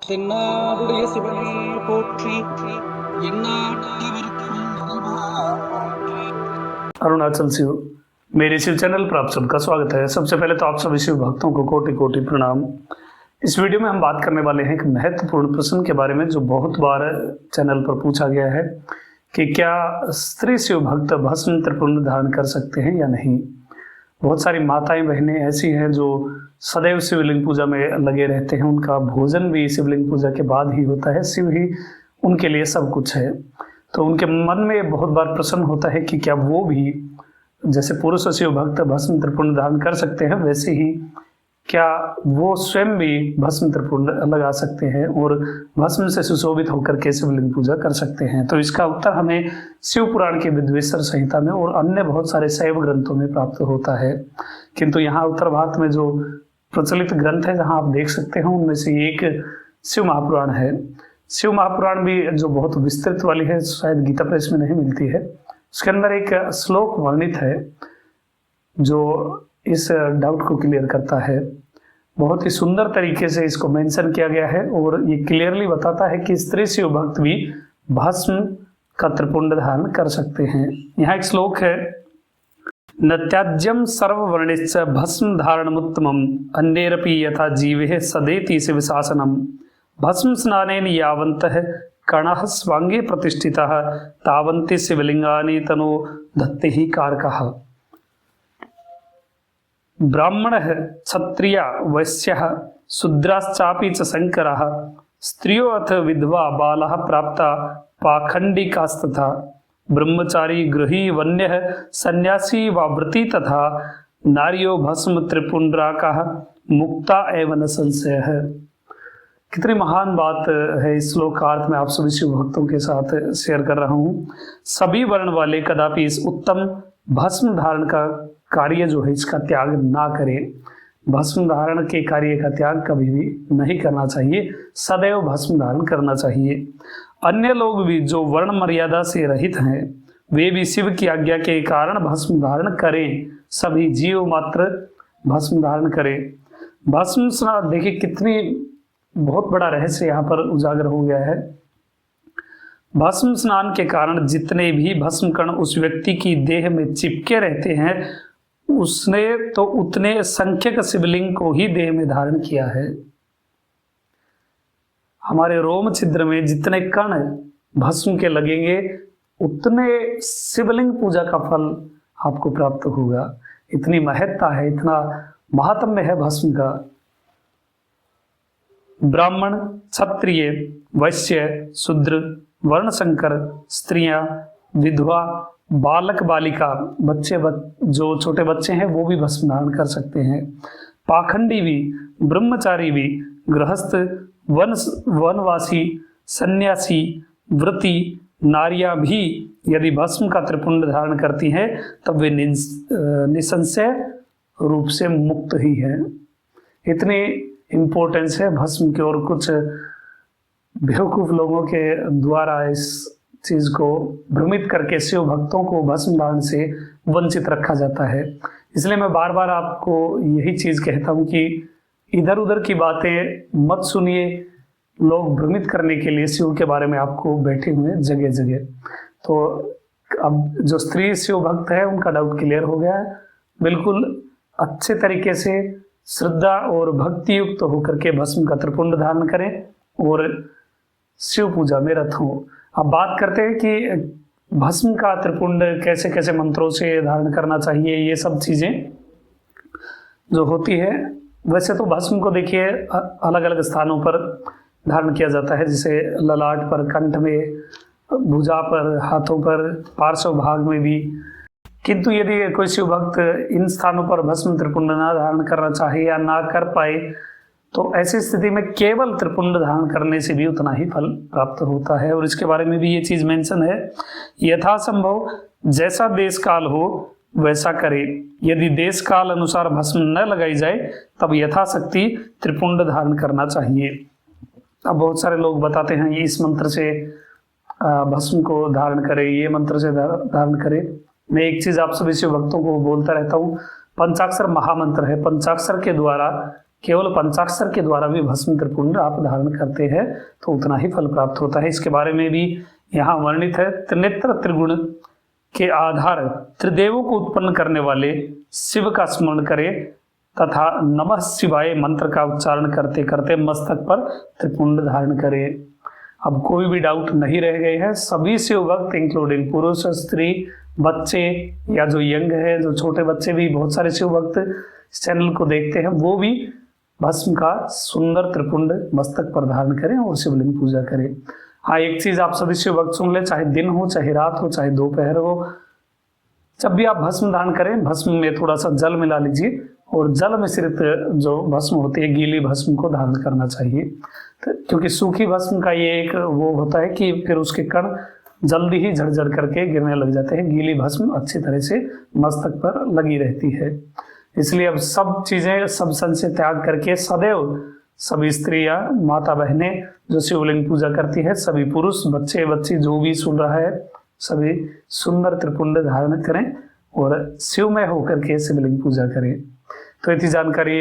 தென்னாடுடைய சிவனை போற்றி எந்நாட்டவர்க்கும் இறைவா போற்றி। अरुणाचल शिव मेरे शिव चैनल पर आप सबका स्वागत है। सबसे पहले तो आप सभी शिव भक्तों को कोटि कोटि प्रणाम। इस वीडियो में हम बात करने वाले हैं एक महत्वपूर्ण प्रश्न के बारे में जो बहुत बार चैनल पर पूछा गया है कि क्या स्त्री शिव भक्त भस्म त्रिपुंड धारण कर सकते हैं या नहीं। बहुत सारी माताएं बहनें ऐसी हैं जो सदैव शिवलिंग पूजा में लगे रहते हैं, उनका भोजन भी शिवलिंग पूजा के बाद ही होता है, शिव ही उनके लिए सब कुछ है। तो उनके मन में बहुत बार प्रश्न होता है कि क्या वो भी जैसे पुरुष शिव भक्त भस्म त्रिपुंड धारण कर सकते हैं, वैसे ही क्या वो स्वयं भी भस्म त्रिपुंड लगा सकते हैं और भस्म से सुशोभित होकर के शिवलिंग पूजा कर सकते हैं। तो इसका उत्तर हमें शिव पुराण के विद्वेश्वर संहिता में और अन्य बहुत सारे शैव ग्रंथों में प्राप्त होता है। किंतु यहाँ उत्तर भारत में जो प्रचलित ग्रंथ है जहाँ आप देख सकते हैं, उनमें से एक शिव महापुराण है। शिव महापुराण भी जो बहुत विस्तृत वाली है, शायद गीता प्रेस में नहीं मिलती है। उसके अंदर एक श्लोक वर्णित है जो इस डाउट को क्लियर करता है। बहुत ही सुंदर तरीके से इसको मेंशन किया गया है और ये क्लियरली बताता है कि स्त्री शिव भक्त भी भस्म का त्रिपुंड धारण कर सकते हैं। यहाँ एक श्लोक है, न त्याज्यम सर्ववर्णिश्च भस्म धारणमुत्तमम् अन्यैरपि यथा जीवे सदेति शिव शासनम् भस्म स्नानेन यावन्तः कणः स्वांगे प्रतिष्ठितः तावन्ति शिवलिंगानि तनो धत्ते कारकः। ब्राह्मणः क्षत्रिया वैश्यः शूद्राश्चापि च शंकरः स्त्रियो अथ विधवा बालः प्राप्ता पाखंडिकास्तथा ब्रह्मचारी गृही वन्यः सन्यासी वा व्रती तथा नार्यो भस्म त्रिपुंड्राकाः मुक्ता एव न संशयः। कितनी महान बात है। इस श्लोक का अर्थ मैं आप सभी शिव भक्तों के साथ शेयर कर रहा हूँ। सभी वर्ण वाले कदापि इस उत्तम भस्म धारण का कार्य जो है इसका त्याग ना करें। भस्म धारण के कार्य का त्याग कभी भी नहीं करना चाहिए, सदैव भस्म धारण करना चाहिए। अन्य लोग भी जो वर्ण मर्यादा से रहित हैं वे भी शिव की आज्ञा के कारण भस्म धारण करें। सभी जीव मात्र भस्म धारण करें। भस्म स्नान देखिए कितनी बहुत बड़ा रहस्य यहाँ पर उजागर हो गया है। भस्म स्नान के कारण जितने भी भस्म कण उस व्यक्ति की देह में चिपके रहते हैं उसने तो उतने संख्यक शिवलिंग को ही देह में धारण किया है। हमारे रोम छिद्र में जितने कण भस्म के लगेंगे उतने शिवलिंग पूजा का फल आपको प्राप्त होगा। इतनी महत्ता है, इतना महात्म्य है भस्म का। ब्राह्मण, क्षत्रिय, वैश्य, शूद्र, वर्णशंकर, स्त्रियां, विधवा, बालक बालिका, बच्चे जो छोटे बच्चे हैं वो भी भस्म धारण कर सकते हैं। पाखंडी भी, ब्रह्मचारी भी, गृहस्थ, वनवासी, सन्यासी, व्रती नारियां भी यदि भस्म का त्रिपुंड धारण करती हैं तब वे निसंशय रूप से मुक्त ही हैं। इतनी इम्पोर्टेंस है भस्म की और कुछ बेवकूफ लोगों के द्वारा इस चीज को भ्रमित करके शिव भक्तों को भस्म धारण से वंचित रखा जाता है। इसलिए मैं बार बार आपको यही चीज कहता हूं कि इधर उधर की बातें मत सुनिए। लोग भ्रमित करने के लिए शिव के बारे में आपको बैठे हुए जगह जगह। तो अब जो स्त्री शिव भक्त है उनका डाउट क्लियर हो गया है। बिल्कुल अच्छे तरीके से श्रद्धा और भक्ति युक्त होकर के भस्म का त्रिपुंड धारण करें और शिव पूजा में रत हो। अब बात करते हैं कि भस्म का त्रिपुंड कैसे कैसे मंत्रों से धारण करना चाहिए, ये सब चीजें जो होती है। वैसे तो भस्म को देखिए अलग अलग स्थानों पर धारण किया जाता है, जैसे ललाट पर, कंठ में, भुजा पर, हाथों पर, पार्श्व भाग में भी। किंतु यदि कोई शिव भक्त इन स्थानों पर भस्म त्रिपुंड ना धारण करना चाहे या ना कर पाए तो ऐसी स्थिति में केवल त्रिपुंड धारण करने से भी उतना ही फल प्राप्त होता है। और इसके बारे में भी ये चीज मेंशन है, यथासंभव जैसा देश काल हो वैसा करे। यदि देश काल अनुसार भस्म न लगाई जाए तब यथाशक्ति त्रिपुंड धारण करना चाहिए। अब बहुत सारे लोग बताते हैं इस मंत्र से भस्म को धारण करें, ये मंत्र से धारण करें। मैं एक चीज आप सभी शिव भक्तों को बोलता रहता हूँ, पंचाक्षर महामंत्र है। पंचाक्षर के द्वारा केवल पंचाक्षर के द्वारा भी भस्म त्रिपुंड आप धारण करते हैं तो उतना ही फल प्राप्त होता है। इसके बारे में भी यहाँ वर्णित है। त्रिनेत्र त्रिगुण के आधार त्रिदेवों को उत्पन्न करने वाले शिव का स्मरण करें तथा नमः शिवाय मंत्र का उच्चारण करते करते मस्तक पर त्रिपुंड धारण करें। अब कोई भी डाउट नहीं रह गए हैं। सभी शिव भक्त इंक्लूडिंग पुरुष, स्त्री, बच्चे या जो यंग है, जो छोटे बच्चे भी, बहुत सारे शिव भक्त इस चैनल को देखते हैं, वो भी भस्म का सुंदर त्रिपुंड मस्तक पर धारण करें और शिवलिंग पूजा करें। हाँ, एक चीज आप सभी शिव भक्त सुन ले, चाहे दिन हो, चाहे रात हो, चाहे दोपहर हो, जब भी आप भस्म धारण करें भस्म में थोड़ा सा जल मिला लीजिए और जल मिश्रित जो भस्म होती है गीली भस्म को धारण करना चाहिए। क्योंकि सूखी भस्म का ये एक वो होता है कि फिर उसके कण जल्दी ही झड़झड़ करके गिरने लग जाते हैं। गीली भस्म अच्छी तरह से मस्तक पर लगी रहती है। इसलिए अब सब चीजें, सब संशय त्याग करके सदैव सभी स्त्रियां, माता बहनें जो शिवलिंग पूजा करती है, सभी पुरुष, बच्चे, बच्ची जो भी सुन रहा है, सभी सुंदर त्रिपुंड धारण करें और शिवमय होकर के शिवलिंग पूजा करें। तो इतनी जानकारी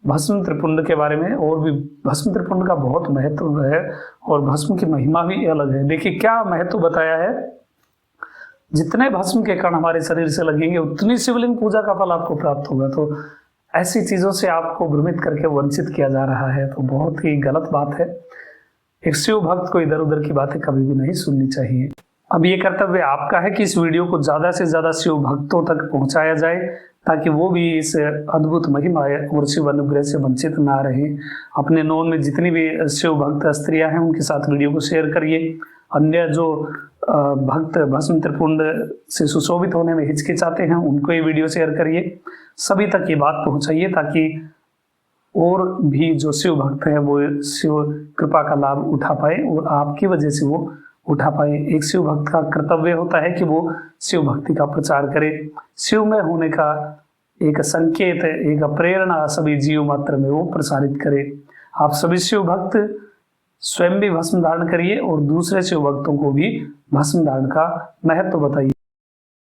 भस्म त्रिपुंड के बारे में। और भी भस्म त्रिपुंड का बहुत महत्व है और भस्म की महिमा भी अलग है। देखिए क्या महत्व बताया है। जितने भस्म के कण हमारे शरीर से लगेंगे उतनी शिवलिंग पूजा का फल आपको प्राप्त होगा। तो ऐसी चीजों से आपको भ्रमित करके वंचित किया जा रहा है, तो बहुत ही गलत बात है। एक शिव भक्त को इधर उधर की बातें कभी भी नहीं सुननी चाहिए। अब ये कर्तव्य आपका है कि इस वीडियो को ज्यादा से ज्यादा शिव भक्तों तक पहुंचाया जाए ताकि वो भी इस अद्भुत महिमा और शिव अनुग्रह से वंचित ना रहे। अपने नोन में जितनी भी शिव भक्त स्त्रियां हैं उनके साथ वीडियो को शेयर करिए। अन्य जो भक्त भस्म त्रिपुंड से सुशोभित होने में हिचकिचाते हैं उनको ये वीडियो शेयर करिए। सभी तक ये बात पहुंचाइए ताकि और भी जो शिव भक्त हैं वो शिव कृपा का लाभ उठा पाए और आपकी वजह से वो उठा पाए। एक शिव भक्त का कर्तव्य होता है कि वो शिव भक्ति का प्रचार करे। शिव में होने का एक संकेत, एक प्रेरणा सभी जीव मात्र में वो प्रसारित करे। आप सभी शिव भक्त स्वयं भी भस्म धारण करिए और दूसरे शिव भक्तों को भी भस्म धारण का महत्व बताइए।